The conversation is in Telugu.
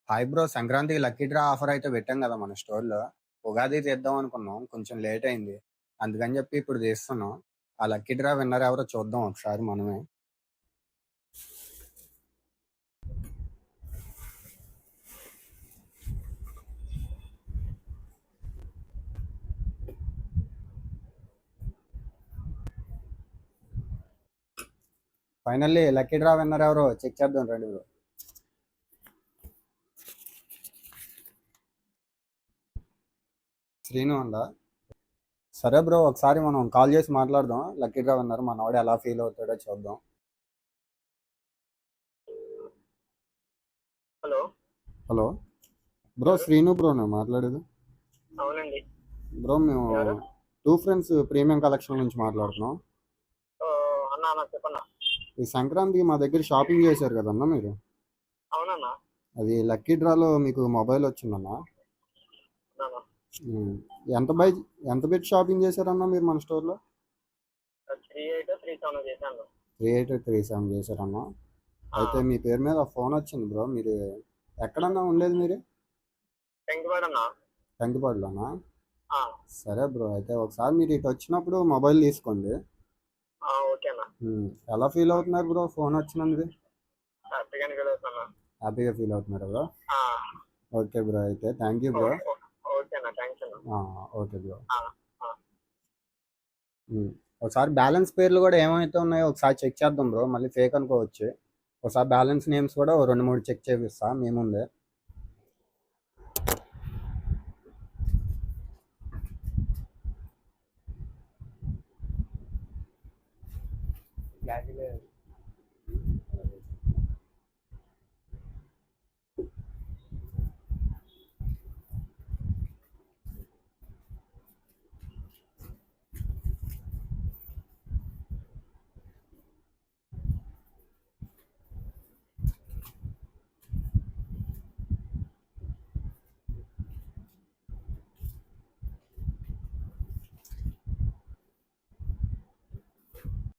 Hi bro! సంక్రాంతికి లక్కీ డ్రా ఆఫర్ అయితే పెట్టాం గదా మన స్టోర్‌లో. ఉగాదికి తీద్దాం అనుకున్నాం. కొంచెం లేట్ అయింది. అందుకని జెప్పి ఇప్పుడు తీస్తున్నాం. ఆ లక్కీ డ్రా విన్నర్ ఎవరో చూద్దాం ఒకసారి మనమే. ఫైనల్లీ లక్కీ డ్రా విన్నర్ ఎవరో చెక్ చేద్దాం రండి బ్రో. శ్రీను ఉందా? సరే బ్రో, ఒకసారి మనం కాల్ చేసి మాట్లాడదాం. లక్కీ డ్రా విన్నర్ మనోడు ఎలా ఫీల్ అవుతాడో చూద్దాం. హలో హలో బ్రో, ఎవరు? శ్రీను బ్రోనా మాట్లాడేది? అవునండి. బ్రో మేము ఎవరు? టూ ఫ్రెండ్స్ ప్రీమియం కలెక్షన్ నుంచి మాట్లాడుతున్నాం. ఓ, అన్న అన్న చెప్పన్నా. ఈ సంక్రాంతికి మా దగ్గర షాపింగ్ చేశారు కదన్నా మీరు. అవునన్నా. అది లక్కీ డ్రాలో మీకు మొబైల్ వచ్చిందన్నా. అన్నా ఉమ్. ఎంత బై ఎంత పెట్టి షాపింగ్ చేశారన్నా మీరు మన స్టోర్లో? 3837 చేశాను. 3837 చేశారన్నా. ఆ, అయితే మీ పేరు మీద ఫోన్ వచ్చింది బ్రో. మీరు ఎక్కడన్నా ఉండేది మీరు? టెంకువాడన్నా. కంకిపాడులోనా? ఆ, సరే బ్రో, అయితే ఒకసారి మీరు ఇటు వచ్చినప్పుడు మొబైల్ తీసుకోండి. ఓకే అన్న. ఎలా ఫీల్ అవుతున్నారు బ్రో ఫోన్ వచ్చినందుకు? హ్యాపీగానే కలుగుతున్నా. హ్యాపీగా ఫీల్ అవుతున్నారు బ్రో. ఆ, ఓకే బ్రో, అయితే థ్యాంక్ యూ బ్రో. ఓకే అన్న, థ్యాంక్స్ అన్న. Okay bro. ఆ, ఆ, ఒకసారి బ్యాలెన్స్ పేర్లు కూడా ఏమైతే ఉన్నాయో ఒకసారి చెక్ చేద్దాం బ్రో. మళ్ళీ ఫేక్ అనుకోవచ్చు. ఒకసారి బ్యాలెన్స్ నేమ్స్ కూడా ఓ రెండు మూడు చెక్ చేపిస్తా మీ ముందే.